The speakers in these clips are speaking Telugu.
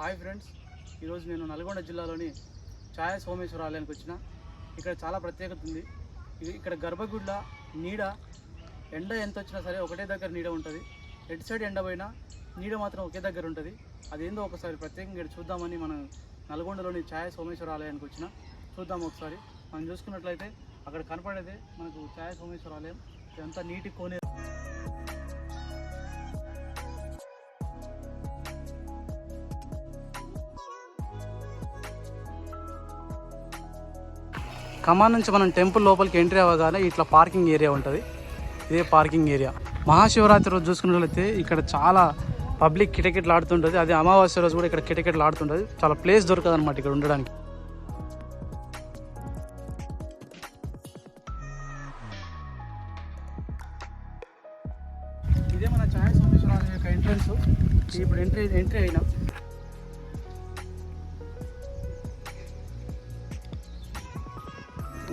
హాయ్ ఫ్రెండ్స్, ఈరోజు నేను నల్గొండ జిల్లాలోని ఛాయ సోమేశ్వర ఆలయానికి వచ్చిన. ఇక్కడ చాలా ప్రత్యేకత ఉంది. ఇక్కడ గర్భగుడిలో నీడ ఎండ ఎంత వచ్చినా సరే ఒకటే దగ్గర నీడ ఉంటుంది. ఎటు సైడ్ ఎండ పోయినా నీడ మాత్రం ఒకే దగ్గర ఉంటుంది. అదేందో ఒకసారి ప్రత్యేకంగా చూద్దామని మనం నల్గొండలోని ఛాయ సోమేశ్వర ఆలయానికి వచ్చిన. చూద్దాం ఒకసారి. మనం చూసుకున్నట్లయితే అక్కడ కనపడేదే మనకు ఛాయ సోమేశ్వర ఆలయం. ఇదంతా నీటి కోనే. ఖమ్మం నుంచి మనం టెంపుల్ లోపలికి ఎంట్రీ అవ్వగానే ఇట్లా పార్కింగ్ ఏరియా ఉంటుంది. ఇదే పార్కింగ్ ఏరియా. మహాశివరాత్రి రోజు చూసుకున్నట్లయితే ఇక్కడ చాలా పబ్లిక్ కిటకిటలు ఆడుతుంటుంది. అదే అమావాస్య రోజు కూడా ఇక్కడ కిటకిటలు ఆడుతుంటుంది. చాలా ప్లేస్ దొరకదు అనమాట ఇక్కడ ఉండడానికి. ఇదే మన ఛాయ సోమేశ్వర ఆలయం యొక్క ఎంట్రన్స్. ఇప్పుడు ఎంట్రీ అయినా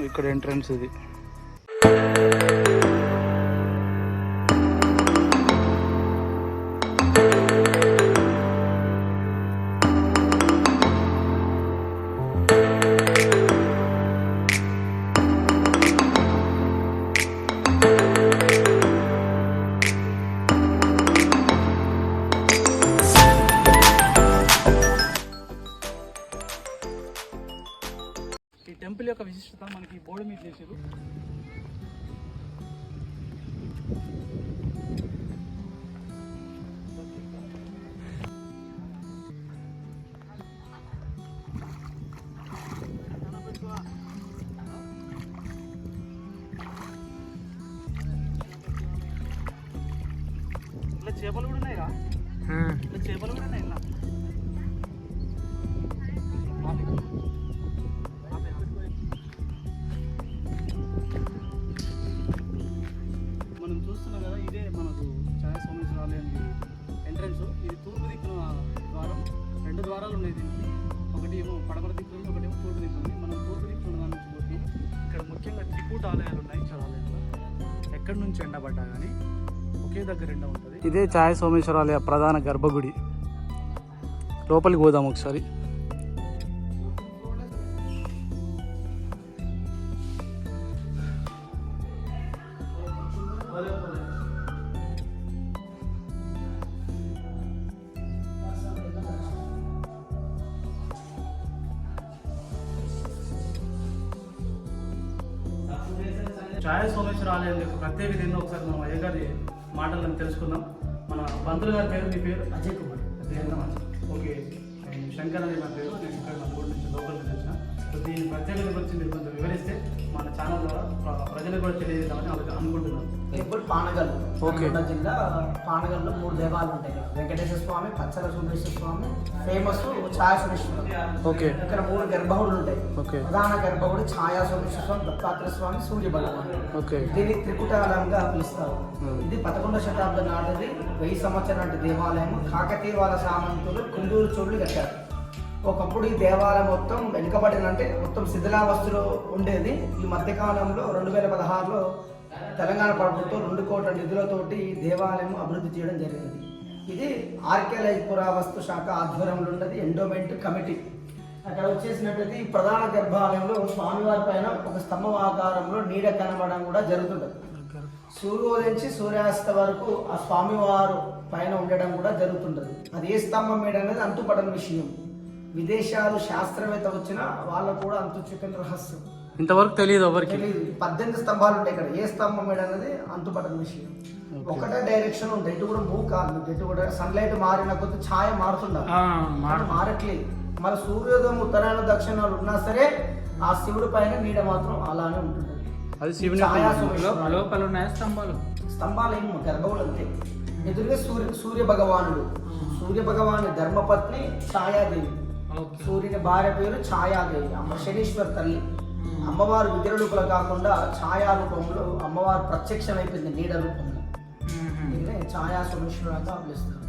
ఇక్కడ ఎంట్రన్స్ ఇది. ఈ టెంపుల్ యొక్క విశిష్టత మనకి బోర్డు మీద చేసారు. ఇట్లా చేపలు కూడా ఉన్నాయి. ఇట్లా చేపలు కూడా ఉన్నాయి. ఇలా మనం చూస్తున్నాం కదా, ఇదే మనకు ఛాయ సోమేశ్వర ఆలయం ఎంట్రన్స్. ఇది తూర్పు దిక్కున ద్వారం. 2 ద్వారాలు ఉన్నాయి దీనికి. ఒకటి ఏమో పడమర దిక్కు ఉంది, ఒకటి ఏమో తూర్పు దిక్కు ఉంది. మనం తూర్పు దిక్కు ఉన్న దాని నుంచి పోతే ఇక్కడ ముఖ్యంగా త్రికూట ఆలయాలు ఉన్నాయి. చాలా ఆలయాలు ఎక్కడి నుంచి ఎండబడ్డా కానీ ఒకే దగ్గర ఎండ ఉంటుంది. ఇదే ఛాయ సోమేశ్వర ఆలయ ప్రధాన గర్భగుడి. లోపలికి పోదాం ఒకసారి. ఛాయ సోమేశ్వర ఆలయం యొక్క ప్రత్యేకత ఏందో ఒకసారి మనం అయ్యగారి మాటలను తెలుసుకుందాం. మన పంతులు గారి పేరు, మీ పేరు? అజయ్ కుమార్. ఓకే, శంకర్ అనే నా పేరు. నేను ఇక్కడ మన ఊరి నుంచి లోకల్ నుంచి వచ్చిన. సో దీని ప్రత్యేకత గురించి మీరు కొంచెం వివరిస్తే మన ఛానల్ ద్వారా ప్రజలకు కూడా తెలియజేద్దామని అనుకుంటున్నాను. Temple Panagal, okay. జిల్లా పానగల్లో 3 దేవాలయాలు ఉంటాయి. వెంకటేశ్వర స్వామి, పచ్చల సుందరేశ్వర స్వామి, ఫేమస్ ఛాయ సోమేశ్వర. ఓకే. ఇక్కడ 3 గర్భగుడులు ఉంటాయి. ఓకే. ప్రధాన గర్భగుడి ఛాయ సోమేశ్వర స్వామి, దత్తాత్రేయ స్వామి, సూర్య భగవాన్. ఓకే. దీన్ని త్రికుటాలయంగా పిలుస్తారు. ఇది 11వ శతాబ్దం నాటిది. 1000 సంవత్సరాల నాటి దేవాలయం. కాకతీయ వాళ్ళ సామంతులు కుందూరు చోళ్ళు కట్టారు. ఒకప్పుడు ఈ దేవాలయం మొత్తం వెనుకబడినంటే మొత్తం శిథిలావస్థలో ఉండేది. ఈ మధ్యకాలంలో 2016లో తెలంగాణ ప్రభుత్వం 2 కోట్ల నిధులతోటి ఈ దేవాలయం అభివృద్ధి చేయడం జరిగింది. ఇది ఆర్కియాలజీ పురావస్తు శాఖ ఆధ్వర్యంలో ఉన్నది. Endowment committee. అక్కడ వచ్చేసినట్లయితే ఈ ప్రధాన గర్భాలయంలో స్వామివారి పైన ఒక స్తంభం ఆకారంలో నీడ కనబడడం కూడా జరుగుతుంటుంది. సూర్యోదయం నుంచి సూర్యాస్త వరకు ఆ స్వామివారు పైన ఉండడం కూడా జరుగుతుంటుంది. అది ఏ స్తంభం మీద అనేది అంతుపడని విషయం. విదేశాలు శాస్త్రవేత్త వచ్చినా వాళ్ళకు కూడా అంతు చికెన్ రహస్యం ఇంతవరకు తెలియదు ఎవరికి. 18 స్తంభాలు ఉంటాయి ఇక్కడ. ఏ స్తంభం మీద అనేది అంతుపడని విషయం. ఒకటే డైరెక్షన్ ఉంటాయి. ఇటు కూడా మూవ్ కాదు. ఇటు కూడా సన్లైట్ మారిన కొద్ది ఛాయ మారుతుండాలి, మారట్లేదు. మళ్ళీ సూర్యోదయం ఉత్తరాయణ దక్షిణాలు ఉన్నా సరే ఆ శివుడి పైన నీడ మాత్రం అలానే ఉంటుంది. అది శివుని లోపల ఉన్నాయి స్తంభాలు ఏమో గర్భవులు అంతే. ఎదురుగా సూర్య భగవానుడు. సూర్య భగవాను ధర్మపత్ని ఛాయాదేవి. సూర్యుని భార్య పేరు ఛాయాదేవి. శనీశ్వర తల్లి. అమ్మవారు విగ్రహరూపంలో కాకుండా ఛాయా రూపంలో అమ్మవారు ప్రత్యక్షమైపోయింది నీడ రూపంలో. ఛాయా సోమేశ్వరంగా పిలుస్తారు.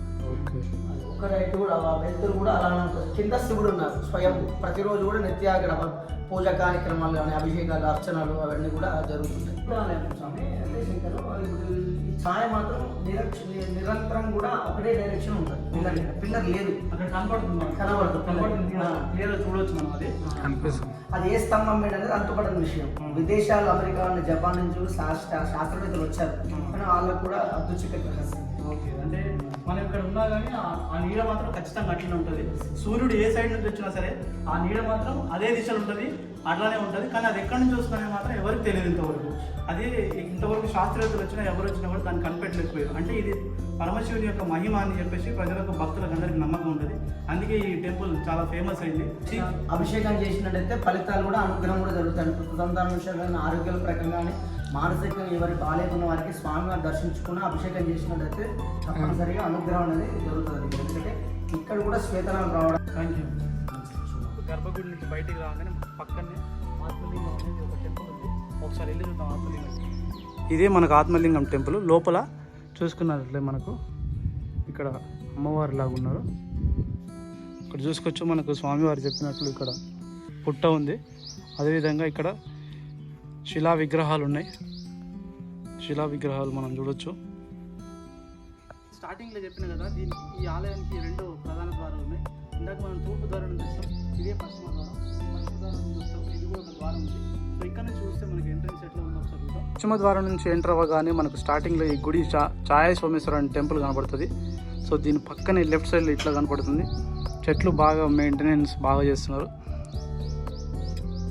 ఒక రైట్ కూడా వెళ్తురు కూడా అలానే ఉంటుంది. కింద శివుడు ఉన్నారు స్వయం. ప్రతిరోజు కూడా నిత్యాగ్ర పూజా కార్యక్రమాలు కానీ అభిషేకాలు, అర్చనలు అవన్నీ కూడా జరుగుతుంటాయి. స్వామి అంటే శంకరు ఛాయ మాత్రం నిరంతరం కూడా ఒకటే డైరెక్షన్ ఉంటుంది. పిల్లర్ లేదు, అక్కడ కనబడుతుంది కనబడుతుంది. క్లియర్ చూడవచ్చు మనం. అది కనిపిస్తుంది. అది ఏ స్తంభం మీద అనేది అంతుపడని విషయం. విదేశాలు, అమెరికా నుండి, జపాన్ నుంచి కూడా శాస్త్రవేత్తలు వచ్చారు, కానీ వాళ్ళకు కూడా అదృష్టక రహస్యం. ఓకే, అంటే మనం ఇక్కడ ఉన్నా కానీ ఆ నీడ మాత్రం ఖచ్చితంగా అట్లనే ఉంటుంది. సూర్యుడు ఏ సైడ్ నుంచి వచ్చినా సరే ఆ నీడ మాత్రం అదే దిశలో ఉంటుంది, అట్లానే ఉంటుంది. కానీ అది ఎక్కడి నుంచి వస్తుందనే మాత్రం ఎవరికి తెలియదు ఇంతవరకు. అది ఇంతవరకు శాస్త్రవేత్తలు వచ్చినా ఎవరు వచ్చినా కూడా దాన్ని కనిపెట్టలేకపోయారు. అంటే ఇది పరమశివుని యొక్క మహిమ అని చెప్పేసి ప్రజలకు, భక్తులకు అందరికీ నమ్మకం ఉంటుంది. అందుకే ఈ టెంపుల్ చాలా ఫేమస్ అయింది. అభిషేకం చేసినట్టయితే ఫలితాలు కూడా, అనుగ్రహం కూడా జరుగుతాయి. కృతంతాల విషయంలో ఆరోగ్యాల ప్రకంగా కానీ మానసికంగా ఎవరి బాలేకున్న వారికి స్వామివారిని దర్శించుకుని అభిషేకం చేసినట్టయితే తప్పనిసరిగా అనుగ్రహం అనేది జరుగుతుంది. ఎందుకంటే ఇక్కడ కూడా శ్వేతనాలు రావడం. Thank you. గర్భగుడి నుంచి బయటికి రాగానే పక్కనే ఆత్మలింగం అనేది ఒక టెంపుల్ ఉంది. ఒకసారి వెళ్ళి చూద్దాం ఆత్మలింగం. ఇదే మనకు ఆత్మలింగం టెంపుల్. లోపల చూసుకున్నట్లే మనకు ఇక్కడ అమ్మవారి లాగా ఉన్నారు. ఇక్కడ చూసుకోవచ్చు, మనకు స్వామివారు చెప్పినట్లు ఇక్కడ పుట్ట ఉంది. అదేవిధంగా ఇక్కడ శిలా విగ్రహాలు ఉన్నాయి. శిలా విగ్రహాలు మనం చూడొచ్చు. స్టార్టింగ్లో చెప్పిన కదా, ఈ ఆలయానికి 2 ప్రధాన ద్వారాలు ఉన్నాయి. ఇందాక మనం తూర్పు ద్వారం నుంచి చూస్తాం, ఇదే పశ్చిమ ద్వారం. పశ్చిమ ద్వారం నుంచి చూస్తాం, ఇది కూడా ఒక ద్వారం ఉంది. సో ఇక్కడ నుంచి చూస్తే మనకి ఎంట్రన్స్ ఎట్లా ఉందో ఒకసారి చూద్దాం. పశ్చిమ ద్వారం నుంచి ఎంటర్ అవ్వగానే మనకు స్టార్టింగ్లో ఈ గుడి ఛాయ సోమేశ్వర అనే టెంపుల్ కనబడుతుంది. సో దీని పక్కనే లెఫ్ట్ సైడ్లో ఇట్లా కనపడుతుంది. చెట్లు బాగా మెయింటెనెన్స్ బాగా చేస్తున్నారు.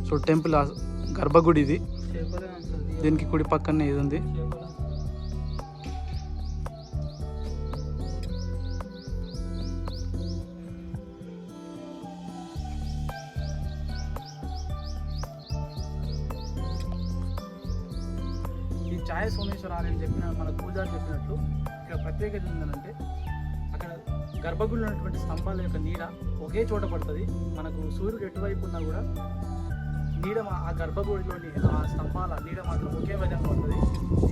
సో టెంపుల్ గర్భగుడి ఇది. దీనికి కుడి పక్కనే ఇది ఉంది. ఈ ఛాయ సోమేశ్వర ఆలయం చెప్పిన మన పూజారి చెప్పినట్లు ఇక్కడ ప్రత్యేకత ఏంటంటే, అక్కడ గర్భగుడిలో ఉన్నటువంటి స్తంభాల యొక్క నీడ ఒకే చోట పడుతుంది. మనకు సూర్యుడు ఎటువైపు ఉన్నా కూడా నీడ ఆ గర్భగుడిలోని ఆ స్తంభాల నీడ మాత్రం ఒకే విధంగా ఉంటుంది.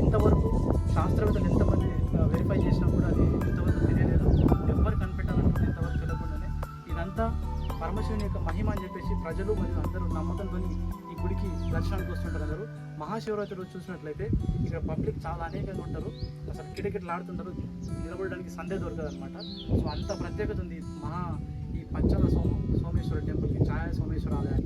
ఇంతవరకు శాస్త్రవేత్తలు ఎంతమంది వెరిఫై చేసినా కూడా అది ఇంతవరకు తెలియలేదు. ఎవరు కనిపెట్టాలనుకుంటే ఇంతవరకు తెలియకుండానే ఇదంతా పరమశివుని యొక్క మహిమ అని చెప్పేసి ప్రజలు మరియు అందరూ నమ్మకంతో ఈ గుడికి దర్శనానికి వస్తుంటారు. అందరూ మహాశివరాత్రి రోజు చూసినట్లయితే ఇక్కడ పబ్లిక్ చాలా అనేకంగా ఉంటారు. అసలు కిటకిటలాడుతుంటారు, నిలబడడానికి సందే దొరకదు అనమాట. సో అంత ప్రత్యేకత ఉంది ఈ పచ్చల సోమేశ్వర టెంపుల్కి, ఛాయ సోమేశ్వర ఆలయానికి.